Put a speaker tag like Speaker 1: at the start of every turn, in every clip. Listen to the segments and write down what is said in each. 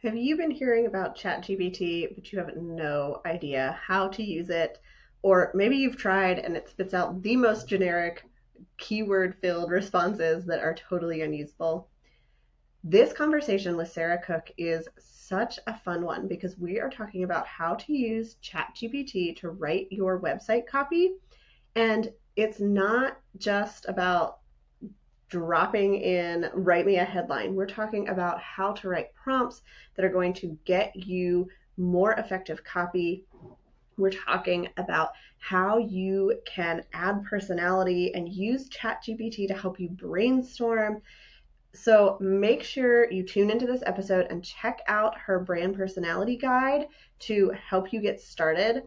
Speaker 1: Have you been hearing about ChatGPT, but you have no idea how to use it? Or maybe you've tried and it spits out the most generic, keyword filled responses that are totally unusable. This conversation with Sarah Cook is such a fun one because we are talking about how to use ChatGPT to write your website copy. And it's not just about dropping in, write me a headline. We're talking about how to write prompts that are going to get you more effective copy. We're talking about how you can add personality and use ChatGPT to help you brainstorm. So make sure you tune into this episode and check out her brand personality guide to help you get started.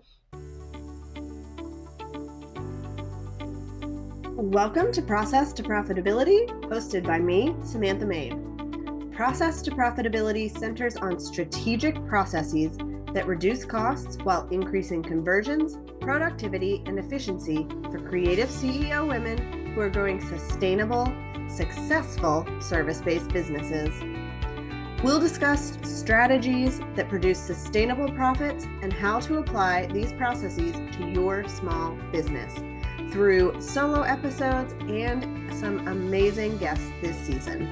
Speaker 1: Welcome to Process to Profitability, hosted by me, Samantha Main. Process to Profitability centers on strategic processes that reduce costs while increasing conversions, productivity, and efficiency for creative CEO women who are growing sustainable, successful service-based businesses. We'll discuss strategies that produce sustainable profits and how to apply these processes to your small business through solo episodes and some amazing guests this season.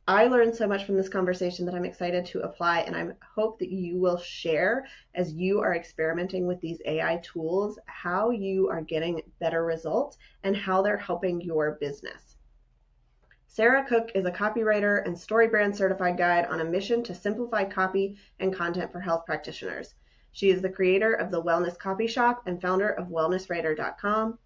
Speaker 1: I learned so much from this conversation that I'm excited to apply, and I hope that you will share as you are experimenting with these AI tools, how you are getting better results and how they're helping your business. Sarah Cook is a copywriter and StoryBrand certified guide on a mission to simplify copy and content for health practitioners. She is the creator of the Wellness Copy Shop and founder of wellnesswriter.com.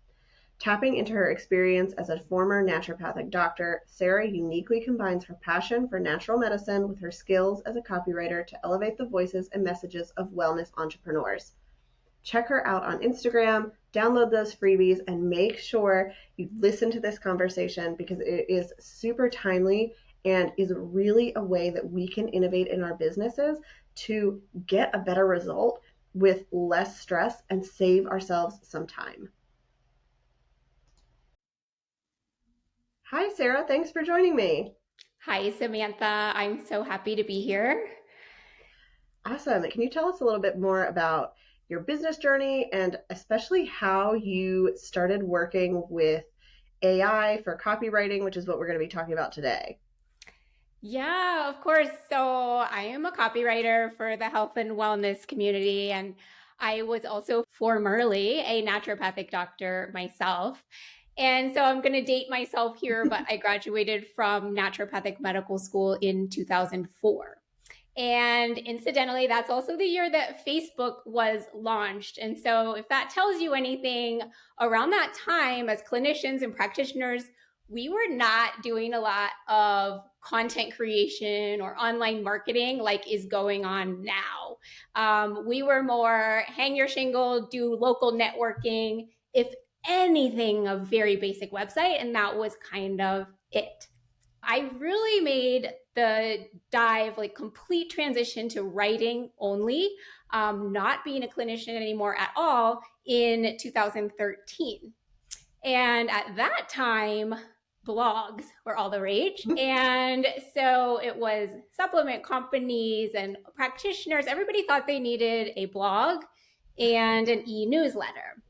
Speaker 1: Tapping into her experience as a former naturopathic doctor, Sarah uniquely combines her passion for natural medicine with her skills as a copywriter to elevate the voices and messages of wellness entrepreneurs. Check her out on Instagram, download those freebies, and make sure you listen to this conversation because it is super timely and is really a way that we can innovate in our businesses to get a better result with less stress and save ourselves some time. Hi, Sarah. Thanks for joining me.
Speaker 2: Hi, Samantha. I'm so happy to be here.
Speaker 1: Awesome. Can you tell us a little bit more about your business journey and especially how you started working with AI for copywriting, which is what we're going to be talking about today?
Speaker 2: Yeah, of course. So I am a copywriter for the health and wellness community, and I was also formerly a naturopathic doctor myself. And so I'm going to date myself here, but I graduated from naturopathic medical school in 2004. And incidentally, that's also the year that Facebook was launched. And so, if that tells you anything, around that time, as clinicians and practitioners, we were not doing a lot of content creation or online marketing like is going on now. We were more hang your shingle, do local networking, if anything, a very basic website. And that was kind of it. I really made the dive, like complete transition to writing only, not being a clinician anymore at all in 2013. And at that time, blogs were all the rage. And so it was supplement companies and practitioners. Everybody thought they needed a blog and an e-newsletter.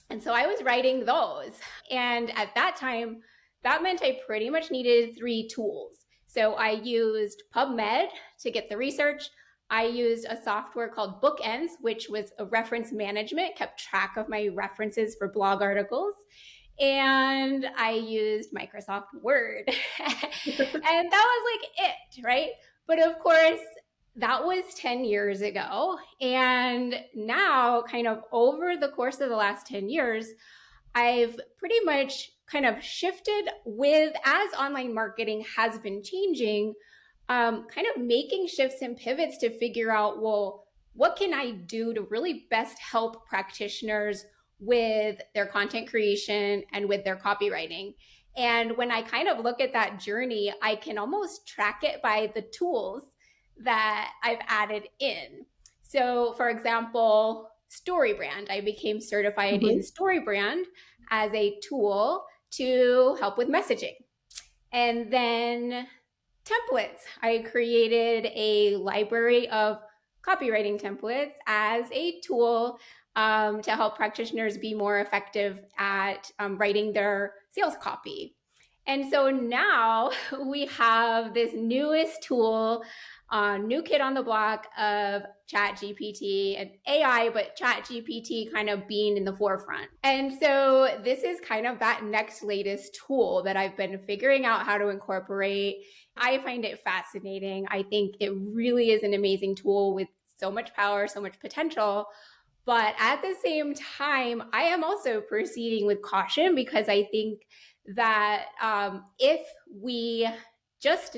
Speaker 2: And so I was writing those. And at that time, that meant I pretty much needed three tools. So I used PubMed to get the research. I used a software called Bookends, which was a reference management, kept track of my references for blog articles. And I used Microsoft Word. And that was like it, right? But of course, that was 10 years ago. And now, kind of over the course of the last 10 years, I've pretty much kind of shifted with as online marketing has been changing, kind of making shifts and pivots to figure out, well, what can I do to really best help practitioners with their content creation and with their copywriting? And when I kind of look at that journey, I can almost track it by the tools that I've added in. So, for example, StoryBrand. I became certified in
Speaker 1: Mm-hmm.
Speaker 2: StoryBrand as a tool to help with messaging. And then templates. I created a library of copywriting templates as a tool to help practitioners be more effective at writing their sales copy. And so now we have this newest tool, new kid on the block of ChatGPT and AI, but ChatGPT kind of being in the forefront. And so this is kind of that next latest tool that I've been figuring out how to incorporate. I find it fascinating. I think it really is an amazing tool with so much power, so much potential. But at the same time, I am also proceeding with caution because I think that if we just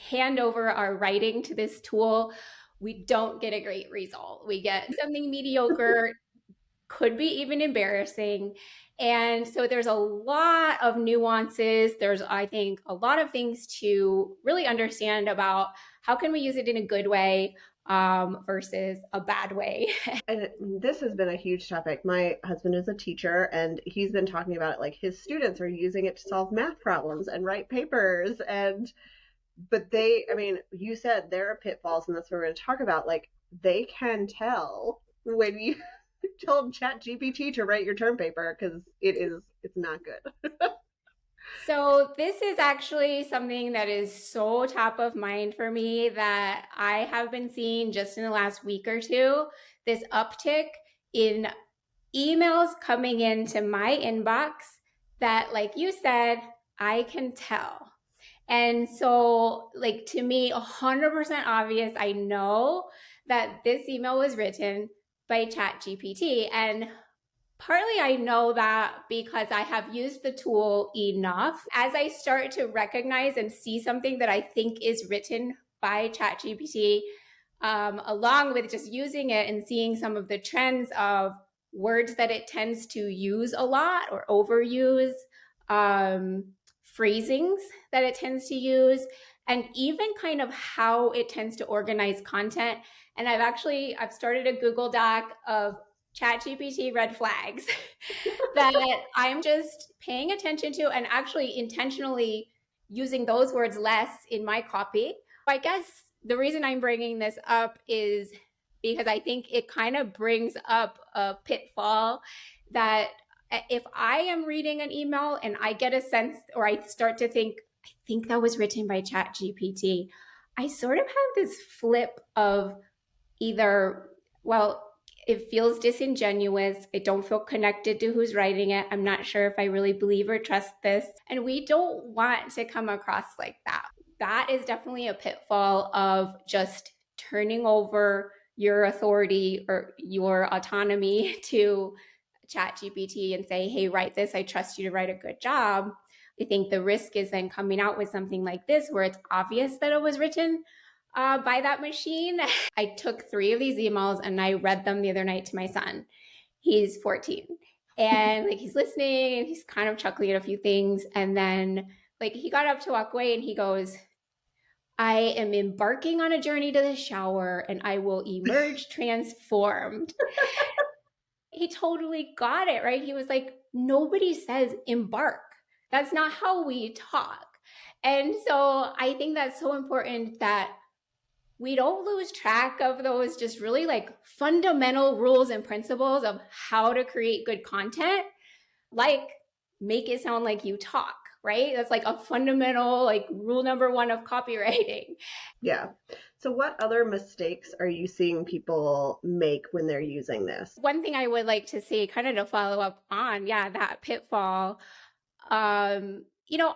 Speaker 2: hand over our writing to this tool, we don't get a great result. We get something mediocre, could be even embarrassing. And so there's a lot of nuances. There's, I think, a lot of things to really understand about how can we use it in a good way versus a bad way.
Speaker 1: And this has been a huge topic. My husband is a teacher, and he's been talking about it like his students are using it to solve math problems and write papers. But I mean, you said there are pitfalls, and that's what we're going to talk about. Like, they can tell when you told ChatGPT to write your term paper because it's not good.
Speaker 2: So this is actually something that is so top of mind for me that I have been seeing just in the last week or two, this uptick in emails coming into my inbox that, like you said, I can tell. And so, like, to me, 100% obvious, I know that this email was written by ChatGPT. And partly I know that because I have used the tool enough. As I start to recognize and see something that I think is written by ChatGPT, along with just using it and seeing some of the trends of words that it tends to use a lot or overuse, phrasings that it tends to use, and even kind of how it tends to organize content. And I've started a Google Doc of ChatGPT red flags that I'm just paying attention to and actually intentionally using those words less in my copy. I guess the reason I'm bringing this up is because I think it kind of brings up a pitfall that if I am reading an email and I get a sense or I start to think, I think that was written by ChatGPT, I sort of have this flip of either, well, it feels disingenuous. I don't feel connected to who's writing it. I'm not sure if I really believe or trust this. And we don't want to come across like that. That is definitely a pitfall of just turning over your authority or your autonomy to ChatGPT and say, hey, write this. I trust you to write a good job. I think the risk is then coming out with something like this where it's obvious that it was written by that machine. I took 3 of these emails and I read them the other night to my son. He's 14. And like he's listening and he's kind of chuckling at a few things. And then like he got up to walk away and he goes, I am embarking on a journey to the shower and I will emerge transformed. He totally got it, right? He was like, nobody says embark. That's not how we talk. And so I think that's so important that we don't lose track of those just really like fundamental rules and principles of how to create good content, like make it sound like you talk, right? That's like a fundamental, like rule number 1 of copywriting.
Speaker 1: Yeah. So what other mistakes are you seeing people make when they're using this?
Speaker 2: One thing I would like to say, kind of to follow up on, that pitfall, you know,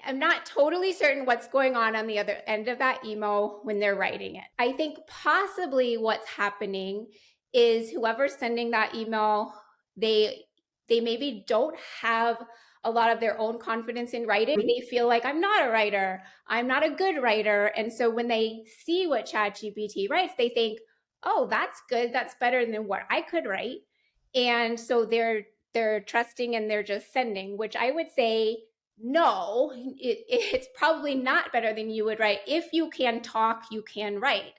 Speaker 2: I'm not totally certain what's going on the other end of that email when they're writing it. I think possibly what's happening is whoever's sending that email, they maybe don't have a lot of their own confidence in writing. They feel like I'm not a writer, I'm not a good writer. And so when they see what ChatGPT writes, they think, oh, that's good. That's better than what I could write. And so they're trusting and they're just sending, which I would say, no, it's probably not better than you would write. If you can talk, you can write.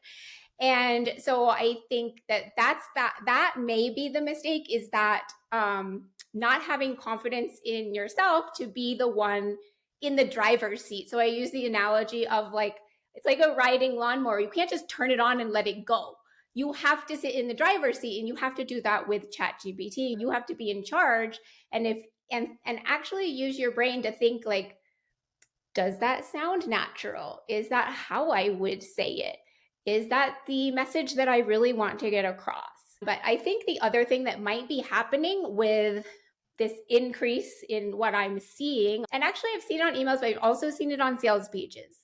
Speaker 2: And so I think that may be the mistake, is that not having confidence in yourself to be the one in the driver's seat. So I use the analogy of like, it's like a riding lawnmower. You can't just turn it on and let it go. You have to sit in the driver's seat, and you have to do that with ChatGPT. You have to be in charge, and if and actually use your brain to think like, does that sound natural? Is that how I would say it? Is that the message that I really want to get across? But I think the other thing that might be happening with this increase in what I'm seeing, and actually I've seen it on emails, but I've also seen it on sales pages.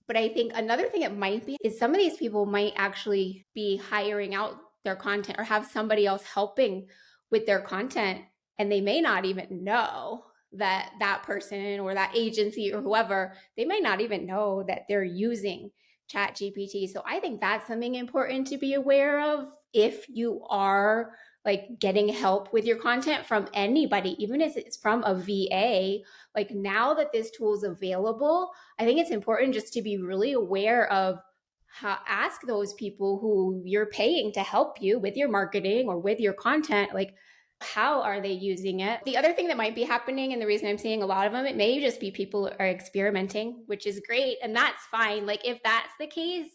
Speaker 2: But I think another thing it might be is some of these people might actually be hiring out their content or have somebody else helping with their content, and they may not even know that that person or that agency or whoever, they might not even know that they're using ChatGPT. So I think that's something important to be aware of if you are like getting help with your content from anybody, even if it's from a VA. Like now that this tool is available, I think it's important just to be really aware of how, ask those people who you're paying to help you with your marketing or with your content, like how are they using it? The other thing that might be happening, and the reason I'm seeing a lot of them, it may just be people are experimenting, which is great. And that's fine. Like, if that's the case,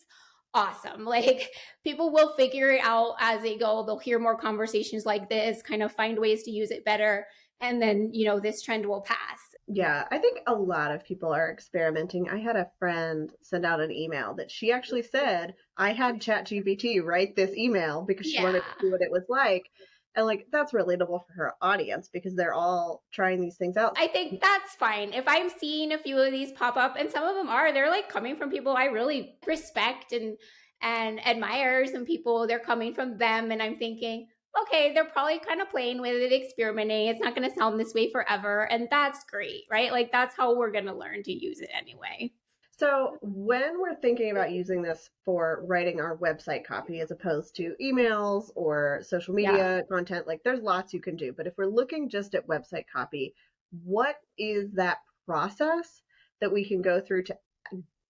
Speaker 2: awesome. Like, people will figure it out as they go. They'll hear more conversations like this, kind of find ways to use it better. And then, this trend will pass.
Speaker 1: Yeah, I think a lot of people are experimenting. I had a friend send out an email that she actually said, I had ChatGPT write this email because she wanted to
Speaker 2: Yeah.
Speaker 1: see what it was like. And like that's relatable for her audience because they're all trying these things out.
Speaker 2: I think that's fine. If I'm seeing a few of these pop up, and some of them are, they're like coming from people I really respect and admire. Some people, they're coming from them, and I'm thinking, okay, they're probably kind of playing with it, experimenting. It's not going to sound this way forever, and that's great, right? Like that's how we're going to learn to use it anyway.
Speaker 1: So when we're thinking about using this for writing our website copy as opposed to emails or social
Speaker 2: Yeah.
Speaker 1: media content, like there's lots you can do. But if we're looking just at website copy, what is that process that we can go through to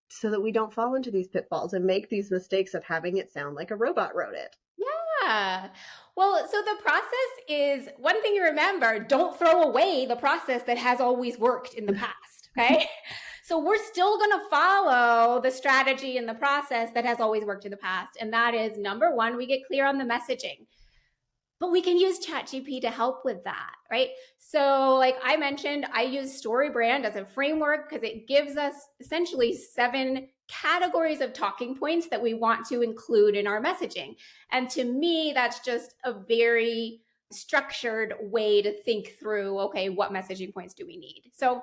Speaker 1: so that we don't fall into these pitfalls and make these mistakes of having it sound like a robot wrote it?
Speaker 2: Yeah. Well, so the process is one thing you remember, don't throw away the process that has always worked in the past. Okay. So we're still going to follow the strategy and the process that has always worked in the past. And that is number one, we get clear on the messaging. But we can use ChatGPT to help with that, right? So, like I mentioned, I use StoryBrand as a framework because it gives us essentially 7 categories of talking points that we want to include in our messaging. And to me, that's just a very structured way to think through, okay, what messaging points do we need? So,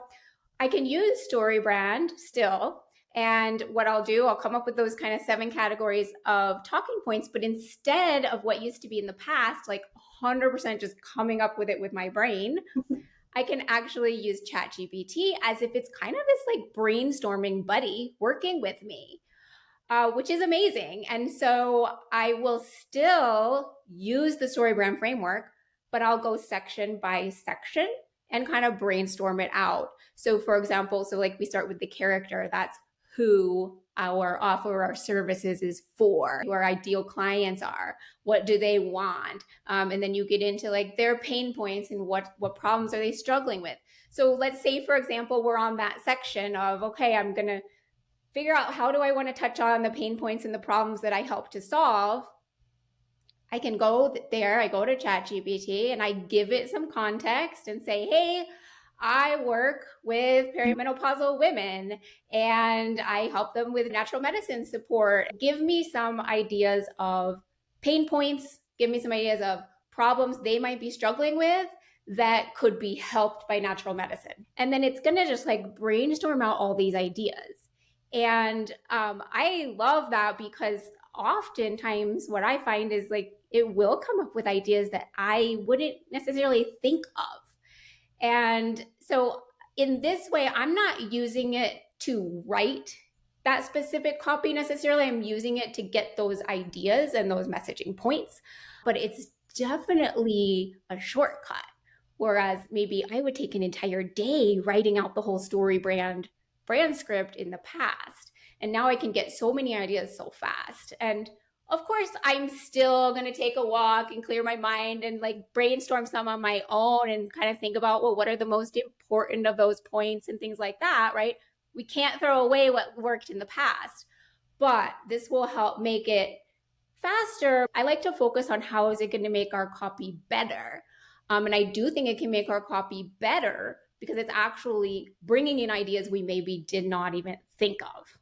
Speaker 2: I can use StoryBrand still. And what I'll do, I'll come up with those kind of 7 categories of talking points. But instead of what used to be in the past, like 100% just coming up with it with my brain, I can actually use ChatGPT as if it's kind of this like brainstorming buddy working with me, which is amazing. And so I will still use the StoryBrand framework, but I'll go section by section and kind of brainstorm it out. So, for example, so like we start with the character, that's who our offer, our services is for, who our ideal clients are, what do they want, and then you get into like their pain points and what problems are they struggling with. So let's say, for example, we're on that section of, okay, I'm going to figure out how do I want to touch on the pain points and the problems that I help to solve. I can go there, I go to ChatGPT and I give it some context and say, hey, I work with perimenopausal women and I help them with natural medicine support. Give me some ideas of pain points, give me some ideas of problems they might be struggling with that could be helped by natural medicine. And then it's going to just like brainstorm out all these ideas. And I love that because oftentimes what I find is like it will come up with ideas that I wouldn't necessarily think of. And so in this way, I'm not using it to write that specific copy necessarily. I'm using it to get those ideas and those messaging points, but it's definitely a shortcut. Whereas maybe I would take an entire day writing out the whole brand script in the past. And now I can get so many ideas so fast. And Of course, I'm still going to take a walk and clear my mind and like brainstorm some on my own and kind of think about, well, what are the most important of those points and things like that, right? We can't throw away what worked in the past, but this will help make it faster. I like to focus on how is it going to make our copy better. And I do think it can make our copy better because it's actually bringing in ideas we maybe did not even think of.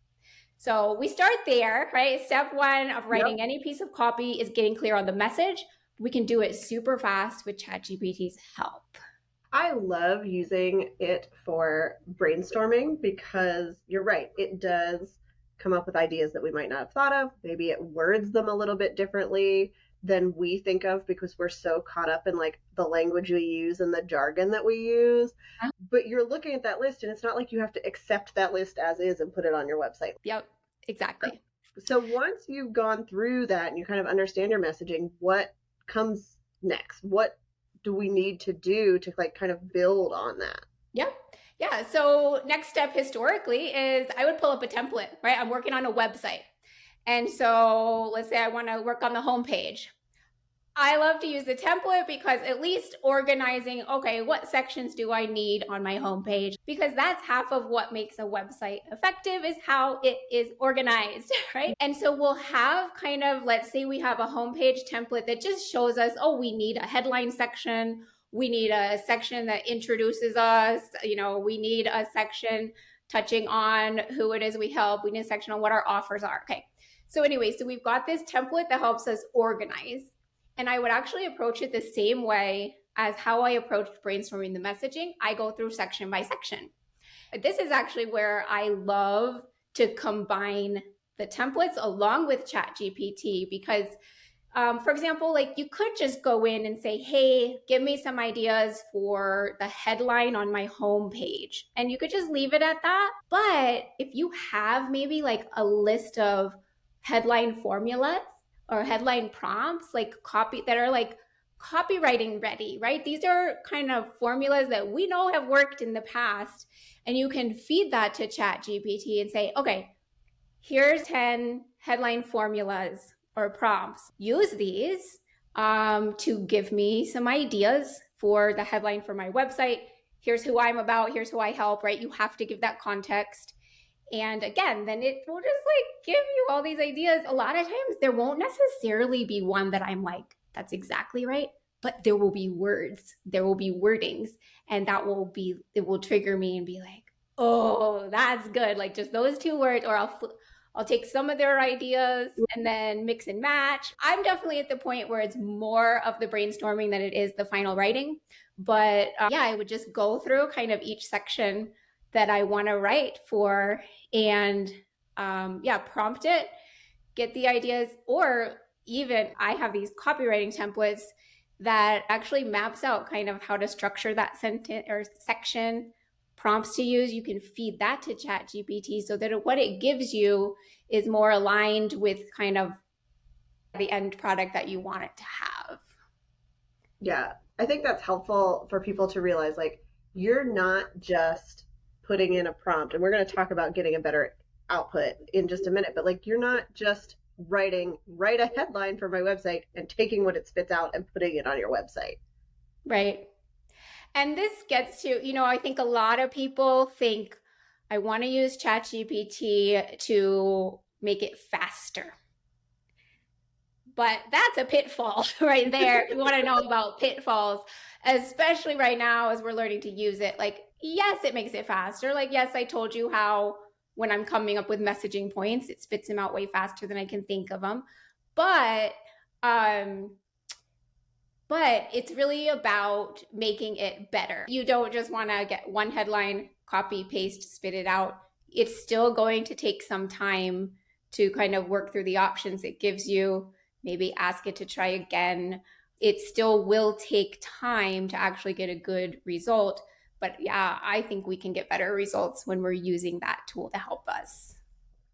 Speaker 2: So we start there, right? Step one of writing
Speaker 1: Yep.
Speaker 2: any piece of copy is getting clear on the message. We can do it super fast with ChatGPT's help.
Speaker 1: I love using it for brainstorming because you're right, it does come up with ideas that we might not have thought of. Maybe it words them a little bit differently than we think of because we're so caught up in like the language we use and the jargon that we use. But you're looking at that list and it's not like you have to accept that list as is and put it on your website.
Speaker 2: Yep, exactly.
Speaker 1: So once you've gone through that and you kind of understand your messaging, what comes next? What do we need to do to like kind of build on that?
Speaker 2: Yep. Yeah. So next step historically is I would pull up a template, right? I'm working on a website. And so let's say I want to work on the homepage. I love to use the template because at least organizing, okay, what sections do I need on my homepage? Because that's half of what makes a website effective is how it is organized, right? And so we'll have kind of, let's say we have a homepage template that just shows us, oh, we need a headline section. We need a section that introduces us. We need a section touching on who it is we help. We need a section on what our offers are. Okay. So anyway, so we've got this template that helps us organize. And I would actually approach it the same way as how I approached brainstorming the messaging. I go through section by section. This is actually where I love to combine the templates along with ChatGPT because, for example, like you could just go in and say, hey, give me some ideas for the headline on my homepage. And you could just leave it at that. But if you have maybe like a list of headline formulas, or headline prompts like copy that are like copywriting ready, right? These are kind of formulas that we know have worked in the past. And you can feed that to ChatGPT and say, okay, here's 10 headline formulas or prompts. Use these to give me some ideas for the headline for my website. Here's who I'm about. Here's who I help, right? You have to give that context. And again, then it will just like give you all these ideas. A lot of times there won't necessarily be one that I'm like, that's exactly right. But there will be words, there will be wordings, and it will trigger me and be like, oh, that's good. Like just those two words, or I'll take some of their ideas and then mix and match. I'm definitely at the point where it's more of the brainstorming than it is the final writing. But yeah, I would just go through kind of each section that I want to write for and prompt it, get the ideas, or even I have these copywriting templates that actually maps out kind of how to structure that sentence or section, prompts to use. You can feed that to ChatGPT so that what it gives you is more aligned with kind of the end product that you want it to have.
Speaker 1: Yeah, I think that's helpful for people to realize like you're not just putting in a prompt, and we're going to talk about getting a better output in just a minute, but like you're not just write a headline for my website and taking what it spits out and putting it on your website.
Speaker 2: Right. And this gets to, I think a lot of people think I want to use ChatGPT to make it faster. But that's a pitfall right there. You want to know about pitfalls, especially right now as we're learning to use it. Like, yes, it makes it faster. Like, yes, I told you how when I'm coming up with messaging points, it spits them out way faster than I can think of them. But it's really about making it better. You don't just want to get one headline, copy, paste, spit it out. It's still going to take some time to kind of work through the options it gives you, maybe ask it to try again. It still will take time to actually get a good result. But yeah, I think we can get better results when we're using that tool to help us.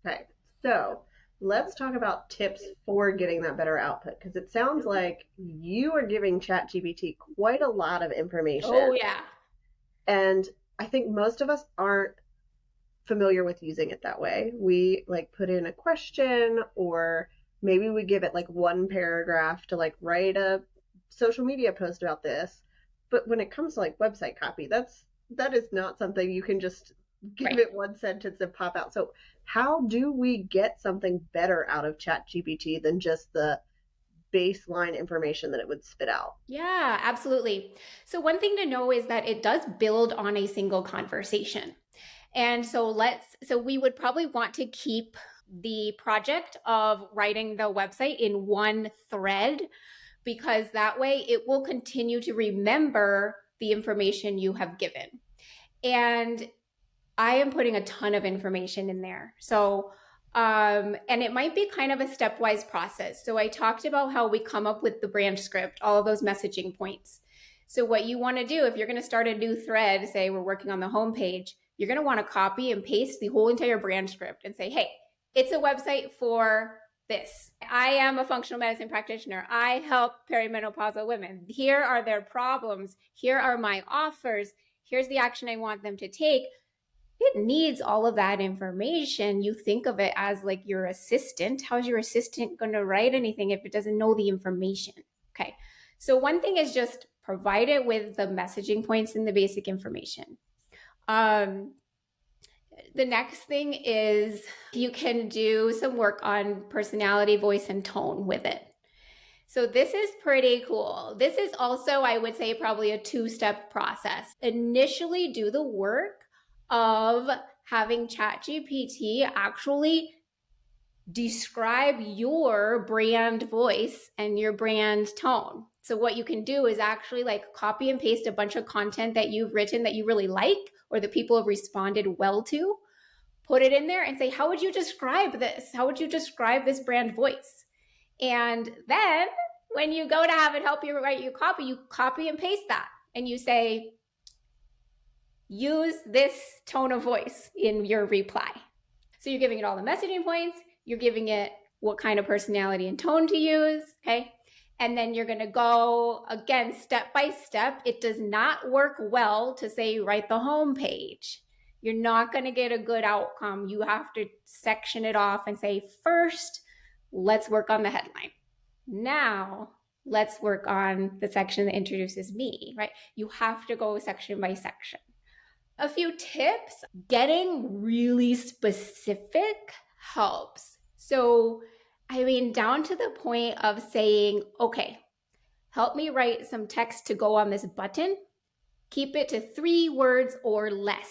Speaker 1: Okay, so let's talk about tips for getting that better output because it sounds like you are giving ChatGPT quite a lot of information.
Speaker 2: Oh, yeah.
Speaker 1: And I think most of us aren't familiar with using it that way. We like put in a question or maybe we give it like one paragraph to like write a social media post about this. But when it comes to like website copy, that is not something you can just give
Speaker 2: Right.
Speaker 1: it one sentence and pop out. So how do we get something better out of ChatGPT than just the baseline information that it would spit out?
Speaker 2: Yeah, absolutely. So one thing to know is that it does build on a single conversation. And so we would probably want to keep the project of writing the website in one thread, because that way it will continue to remember the information you have given. And I am putting a ton of information in there. And it might be kind of a stepwise process. So I talked about how we come up with the brand script, all of those messaging points. So what you want to do if you're going to start a new thread, say we're working on the homepage, you're going to want to copy and paste the whole entire brand script and say, hey, it's a website for this. I am a functional medicine practitioner. I help perimenopausal women. Here are their problems. Here are my offers. Here's the action I want them to take. It needs all of that information. You think of it as like your assistant. How's your assistant going to write anything if it doesn't know the information? Okay. So one thing is just provide it with the messaging points and the basic information. The next thing is you can do some work on personality, voice, and tone with it. So this is pretty cool. This is also, I would say, probably a two-step process. Initially do the work of having ChatGPT actually describe your brand voice and your brand tone. So what you can do is actually like copy and paste a bunch of content that you've written that you really like or that people have responded well to, put it in there and say, how would you describe this? How would you describe this brand voice? And then when you go to have it help you write you copy and paste that. And you say, use this tone of voice in your reply. So you're giving it all the messaging points. You're giving it what kind of personality and tone to use. Okay. And then you're going to go again, step by step. It does not work well to say, write the home page. You're not going to get a good outcome. You have to section it off and say, first, let's work on the headline. Now, let's work on the section that introduces me, right? You have to go section by section. A few tips: getting really specific helps. So, down to the point of saying, okay, help me write some text to go on this button. Keep it to 3 words or less,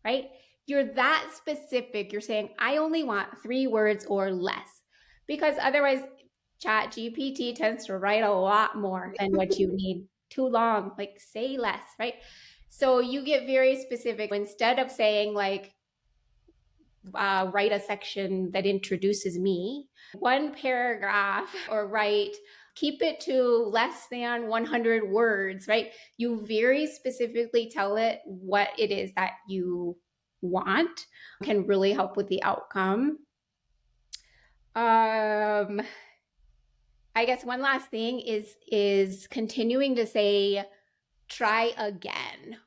Speaker 2: right? You're that specific. You're saying, I only want 3 words or less, because otherwise ChatGPT tends to write a lot more than what you need. Too long, like say less, right? So you get very specific. Instead of saying like, write a section that introduces me, 1 paragraph, or keep it to less than 100 words, right? You very specifically tell it what it is that you want, can really help with the outcome. I guess one last thing is continuing to say, try again,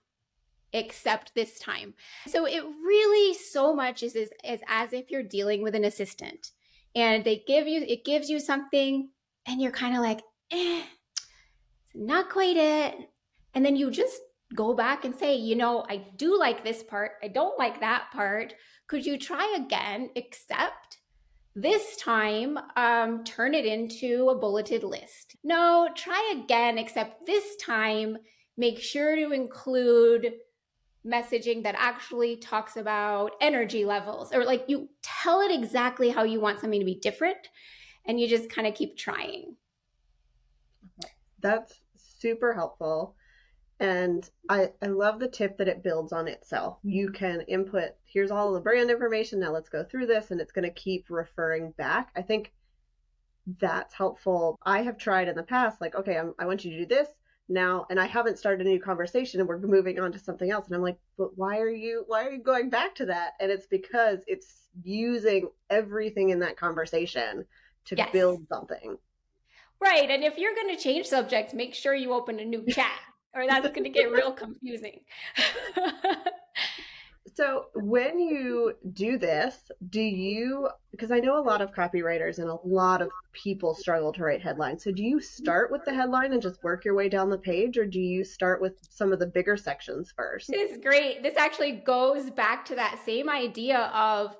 Speaker 2: except this time. So it really so much is as if you're dealing with an assistant and it gives you something and you're kind of like, it's not quite it. And then you just go back and say, I do like this part. I don't like that part. Could you try again, except this time, turn it into a bulleted list. No, try again, except this time, make sure to include messaging that actually talks about energy levels, or like you tell it exactly how you want something to be different, and you just kind of keep trying.
Speaker 1: That's super helpful. And I love the tip that it builds on itself. You can input, here's all the brand information. Now let's go through this. And it's going to keep referring back. I think that's helpful. I have tried in the past, like, okay, I want you to do this now. And I haven't started a new conversation and we're moving on to something else. And I'm like, but why are you going back to that? And it's because it's using everything in that conversation to
Speaker 2: Yes.
Speaker 1: build something.
Speaker 2: Right. And if you're going to change subjects, make sure you open a new chat, or that's going to get real confusing.
Speaker 1: So when you do this, because I know a lot of copywriters and a lot of people struggle to write headlines. So do you start with the headline and just work your way down the page, or do you start with some of the bigger sections first?
Speaker 2: This is great. This actually goes back to that same idea of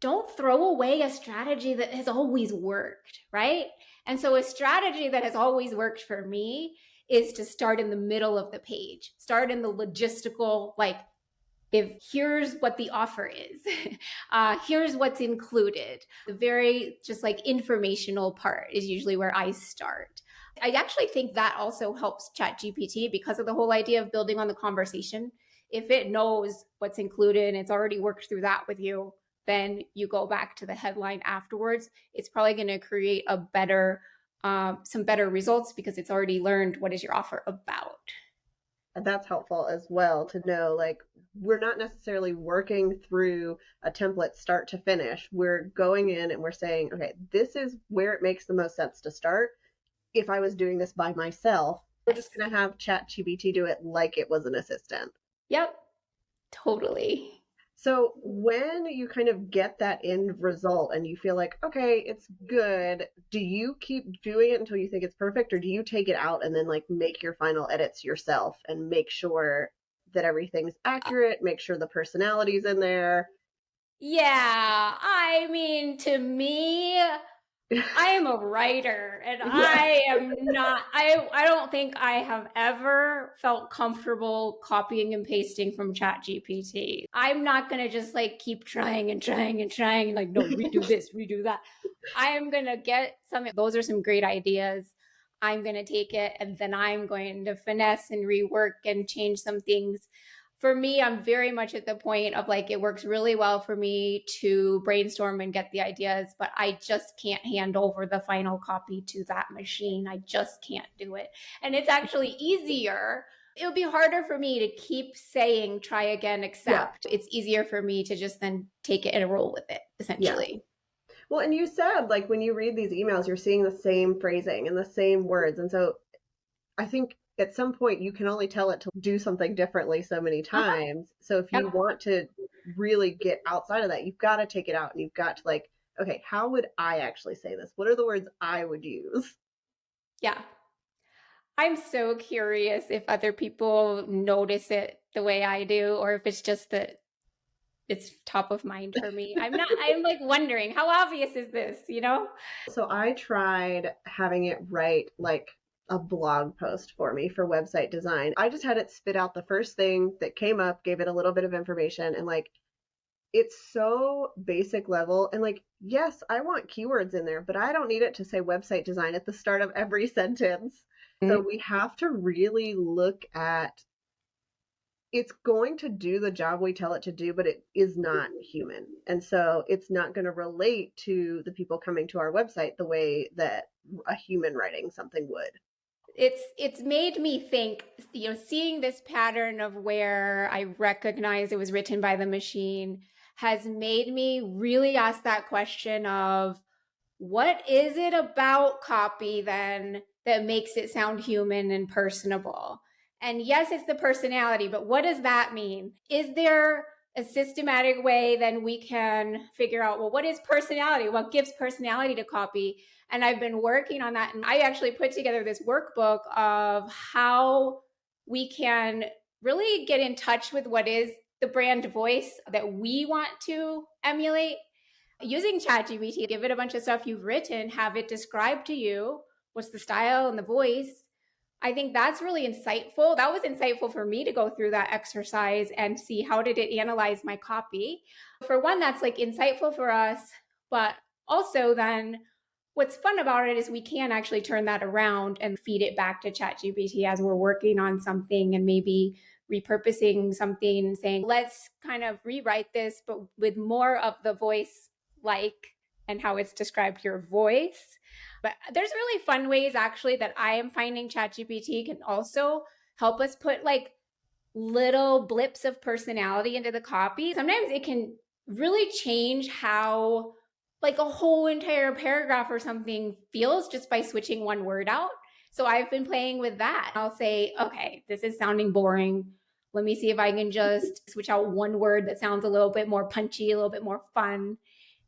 Speaker 2: don't throw away a strategy that has always worked, right? And so a strategy that has always worked for me is to start in the middle of the page, start in the logistical, like, if here's what the offer is, here's what's included. The very just like informational part is usually where I start. I actually think that also helps ChatGPT because of the whole idea of building on the conversation. If it knows what's included and it's already worked through that with you, then you go back to the headline afterwards. It's probably going to create a better, some better results because it's already learned what is your offer about.
Speaker 1: And that's helpful as well to know, like, we're not necessarily working through a template start to finish. We're going in and we're saying, okay, this is where it makes the most sense to start. If I was doing this by myself, we're
Speaker 2: Yes.
Speaker 1: just going to have ChatGPT do it like it was an assistant.
Speaker 2: Yep. Totally.
Speaker 1: So when you kind of get that end result and you feel like, okay, it's good, do you keep doing it until you think it's perfect, or do you take it out and then like make your final edits yourself and make sure that everything's accurate, make sure the personality's in there?
Speaker 2: Yeah, I mean, to me, I am a writer and
Speaker 1: Yeah.
Speaker 2: I am not I don't think I have ever felt comfortable copying and pasting from ChatGPT. I'm not going to just like keep trying and trying and trying like no, redo this, redo that. I am going to get some those are some great ideas. I'm going to take it and then I'm going to finesse and rework and change some things. For me, I'm very much at the point of like, it works really well for me to brainstorm and get the ideas, but I just can't hand over the final copy to that machine. I just can't do it. And it's actually easier. It would be harder for me to keep saying, try again,
Speaker 1: Yeah.
Speaker 2: accept. It's easier for me to just then take it and roll with it,
Speaker 1: Yeah.
Speaker 2: essentially.
Speaker 1: Well, and you said like when you read these emails, you're seeing the same phrasing and the same words. And so I think at some point you can only tell it to do something differently so many
Speaker 2: Uh-huh.
Speaker 1: times. So if you
Speaker 2: Yep.
Speaker 1: want to really get outside of that, you've got to take it out and you've got to like, okay, how would I actually say this? What are the words I would use?
Speaker 2: Yeah. I'm so curious if other people notice it the way I do, or if it's just that it's top of mind for me. I'm like wondering, how obvious is this, you know?
Speaker 1: So I tried having it write like a blog post for me for website design. I just had it spit out the first thing that came up, gave it a little bit of information, and like it's so basic level. And like, yes, I want keywords in there, but I don't need it to say website design at the start of every sentence. So we have to really look at, it's going to do the job we tell it to do, but it is not human. And so it's not going to relate to the people coming to our website the way that a human writing something would.
Speaker 2: It's made me think, you know, seeing this pattern of where I recognize it was written by the machine has made me really ask that question of what is it about copy then that makes it sound human and personable? And yes, it's the personality, but what does that mean? Is there a systematic way then we can figure out, well, what is personality? What gives personality to copy? And I've been working on that. And I actually put together this workbook of how we can really get in touch with what is the brand voice that we want to emulate using ChatGPT. Give it a bunch of stuff you've written, have it describe to you what's the style and the voice. I think that's really insightful. That was insightful for me to go through that exercise and see how did it analyze my copy. For one, that's like insightful for us, but also then what's fun about it is we can actually turn that around and feed it back to ChatGPT as we're working on something and maybe repurposing something, saying, let's kind of rewrite this, but with more of the voice like and how it's described your voice. But there's really fun ways actually that I am finding ChatGPT can also help us put like little blips of personality into the copy. Sometimes it can really change how like a whole entire paragraph or something feels just by switching one word out. So I've been playing with that. I'll say, okay, this is sounding boring. let me see if I can just switch out one word that sounds a little bit more punchy, a little bit more fun.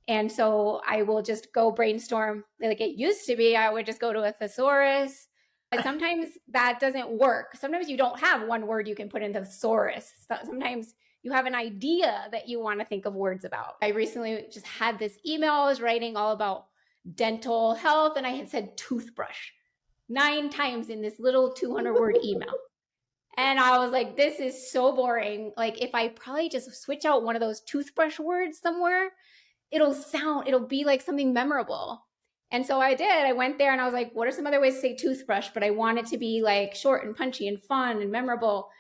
Speaker 2: And so I will just go brainstorm. Like it used to be, I would just go to a thesaurus. But sometimes that doesn't work. Sometimes you don't have one word you can put into thesaurus. Sometimes you have an idea that you want to think of words about. I recently just had this email I was writing all about dental health, and I had said toothbrush 9 times in this little 200-word email. And I was like, this is so boring. Like if I probably just switch out one of those toothbrush words somewhere, it'll be like something memorable. And so I did. I went there and I was like, what are some other ways to say toothbrush? But I want it to be like short and punchy and fun and memorable.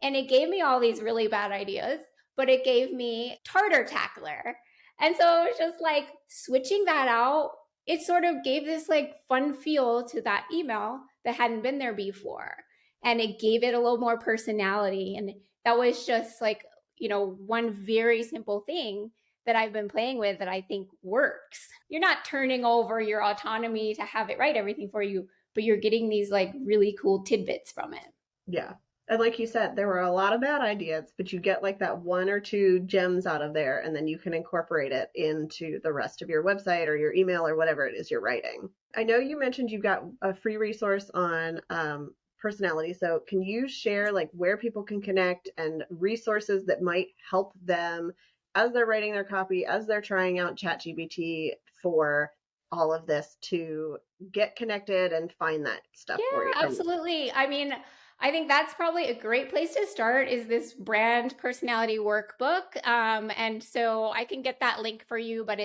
Speaker 2: And it gave me all these really bad ideas, but it gave me tartar tackler. And so it was just like switching that out. It sort of gave this like fun feel to that email that hadn't been there before. And it gave it a little more personality. And that was just like, one very simple thing that I've been playing with that I think works. You're not turning over your autonomy to have it write everything for you, but you're getting these like really cool tidbits from it.
Speaker 1: Yeah. And like you said, there were a lot of bad ideas, but you get like that 1 or 2 gems out of there, and then you can incorporate it into the rest of your website or your email or whatever it is you're writing. I know you mentioned you've got a free resource on personality. So can you share like where people can connect and resources that might help them as they're writing their copy, as they're trying out ChatGPT for all of this, to get connected and find that stuff for you?
Speaker 2: Yeah, absolutely. I mean, I think that's probably a great place to start is this brand personality workbook. And so I can get that link for you, but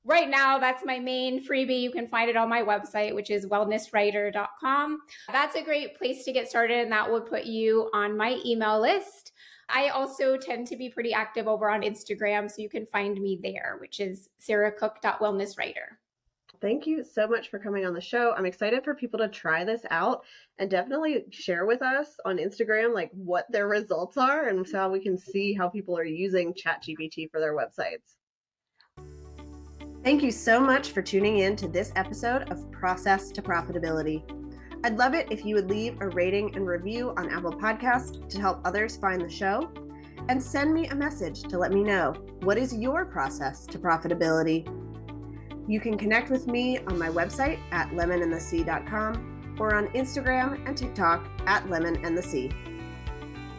Speaker 2: right now, that's my main freebie. You can find it on my website, which is wellnesswriter.com. That's a great place to get started, and that would put you on my email list. I also tend to be pretty active over on Instagram, so you can find me there, which is sarahcook.wellnesswriter.
Speaker 1: Thank you so much for coming on the show. I'm excited for people to try this out and definitely share with us on Instagram like what their results are and so we can see how people are using ChatGPT for their websites. Thank you so much for tuning in to this episode of Process to Profitability. I'd love it if you would leave a rating and review on Apple Podcasts to help others find the show, and send me a message to let me know what is your process to profitability. You can connect with me on my website at lemonandthesea.com or on Instagram and TikTok at lemonandthesea.